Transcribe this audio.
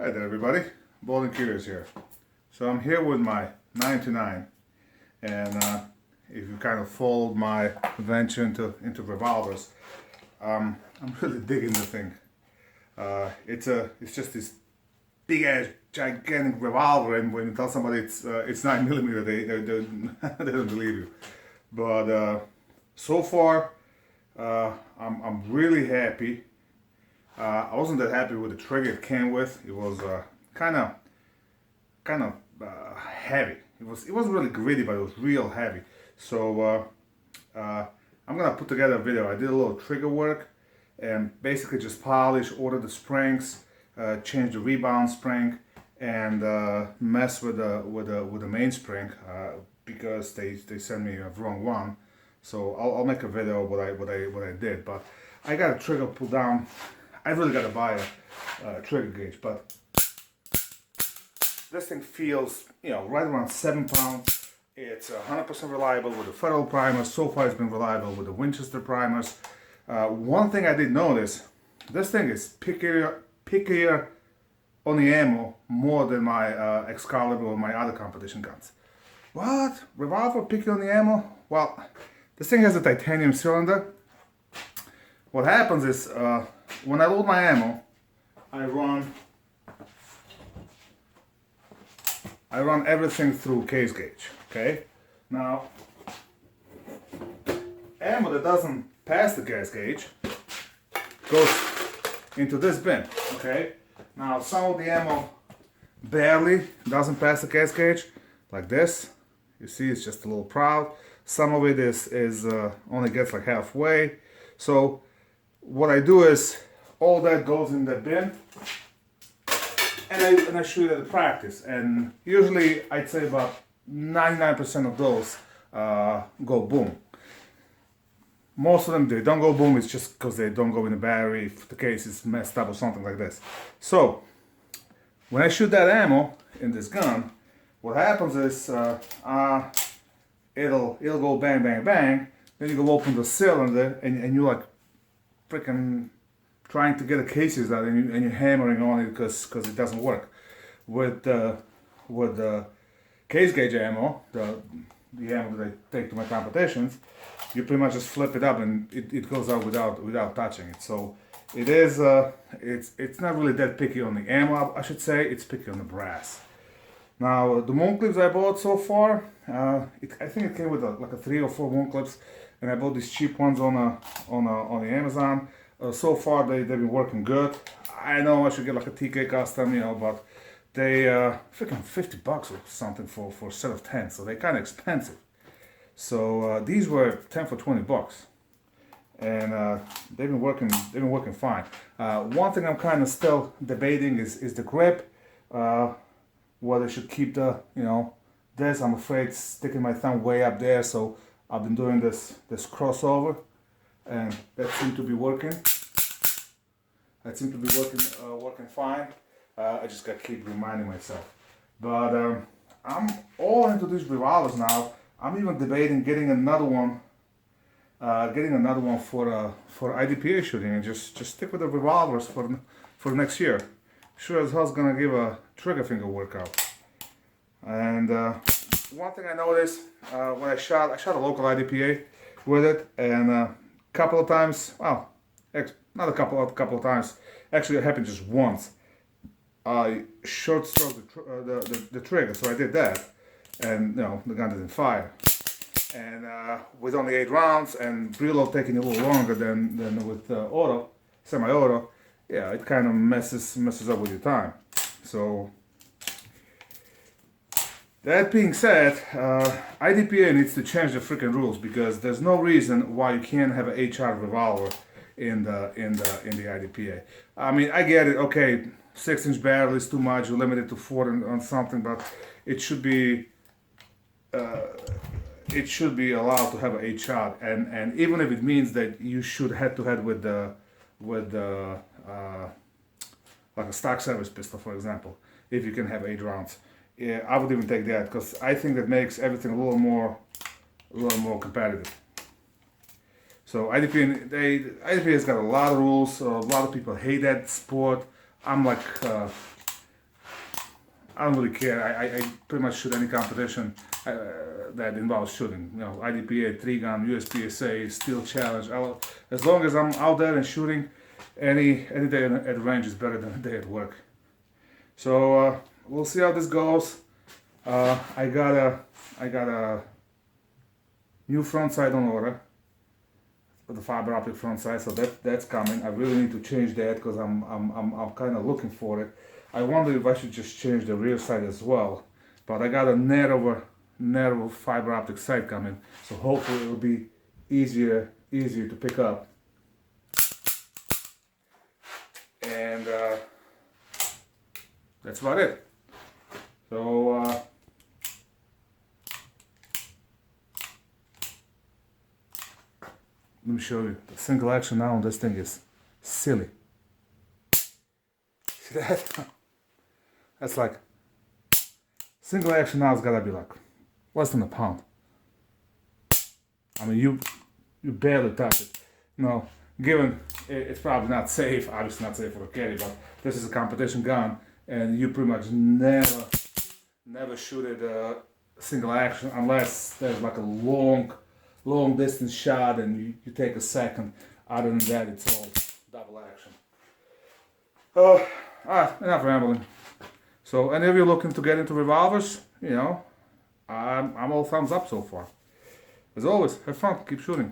Hi there everybody, Bald&curious here. So I'm here with my 929 and if you kind of followed my venture into revolvers, I'm really digging the thing. It's just this big ass gigantic revolver, and when you tell somebody it's 9mm, they don't believe you. But so far I'm really happy. I wasn't that happy with the trigger it came with. It was kind of heavy. It wasn't really gritty, but it was real heavy. So I'm gonna put together a video. I did a little trigger work and basically just polish, order the springs, change the rebound spring, and mess with the mainspring because they sent me a wrong one. So I'll make a video of what I did. But I got a trigger pulled down. I really got to buy a trigger gauge, but this thing feels, right around 7 pounds. It's 100% reliable with the Federal primers. So far it's been reliable with the Winchester primers. One thing I did notice, this thing is pickier on the ammo more than my Excalibur or my other competition guns. What? Revolver picky on the ammo? Well, this thing has a titanium cylinder. What happens is, when I load my ammo, I run everything through case gauge, okay? Now, ammo that doesn't pass the case gauge goes into this bin, okay? Now, some of the ammo barely doesn't pass the case gauge, like this. You see, it's just a little proud. Some of it is only gets like halfway. So, what I do is, all that goes in the bin, and I shoot it at practice. And usually, I'd say about 99% of those go boom. Most of them, they don't go boom. It's just because they don't go in the battery if the case is messed up or something like this. So, when I shoot that ammo in this gun, what happens is it'll go bang, bang, bang. Then you go open the cylinder, and you like freaking trying to get the cases out, and you're hammering on it because it doesn't work. With the case gauge ammo, the ammo that I take to my competitions, you pretty much just flip it up and it goes out without touching it. So it is it's not really that picky on the ammo, I should say. It's picky on the brass. Now the moon clips I bought so far, I think it came with like a 3 or 4 moon clips, and I bought these cheap ones on the Amazon. So far they've been working good. I know I should get like a TK custom, but they freaking $50 or something for a set of 10, so they're kind of expensive. So these were 10 for $20, and they've been working fine. One thing I'm kind of still debating is the grip. Whether I should keep the this. I'm afraid sticking my thumb way up there, so I've been doing this crossover, and that seemed to be working. Working fine. I just gotta keep reminding myself. But I'm all into these revolvers now. I'm even debating getting another one. For IDPA shooting, and just stick with the revolvers for next year. Sure as hell's gonna give a trigger finger workout. And one thing I noticed when I shot a local IDPA with it, and a couple of times, well, not a couple of times, actually it happened just once. I short stroked the trigger, so I did that, and the gun didn't fire. And with only 8 rounds and reload taking a little longer than with auto, semi-auto, yeah, it kind of messes up with your time. So that being said, IDPA needs to change the freaking rules, because there's no reason why you can't have an HR revolver in the IDPA. I mean, I get it. Okay, 6-inch barrel is too much. You're limited to 4 on something, but it should be allowed to have an HR, and even if it means that you should head to head with like a stock service pistol, for example, if you can have 8 rounds. Yeah, I would even take that, because I think that makes everything a little more competitive. So IDPA has got a lot of rules. A lot of people hate that sport. I'm like I don't really care. I pretty much shoot any competition that involves shooting. You know, IDPA, 3-gun, USPSA, Steel Challenge. As long as I'm out there and shooting, any day at the range is better than a day at work. So we'll see how this goes. I got a new front sight on order, the fiber optic front sight, so that's coming. I really need to change that because I'm kind of looking for it. I wonder if I should just change the rear sight as well, but I got a narrow fiber optic sight coming, so hopefully it'll be easier to pick up. And that's about it. So let me show you. The single action now on this thing is silly. See that? That's like, single action now has gotta be like less than a pound. I mean, you barely touch it. No, given it's probably not safe, obviously not safe for a carry, but this is a competition gun, and you pretty much never shoot it single action unless there's like a long distance shot and you take a second. Other than that, it's all double action. Enough rambling. So any of you looking to get into revolvers, you know, I'm all thumbs up so far. As always, have fun, keep shooting.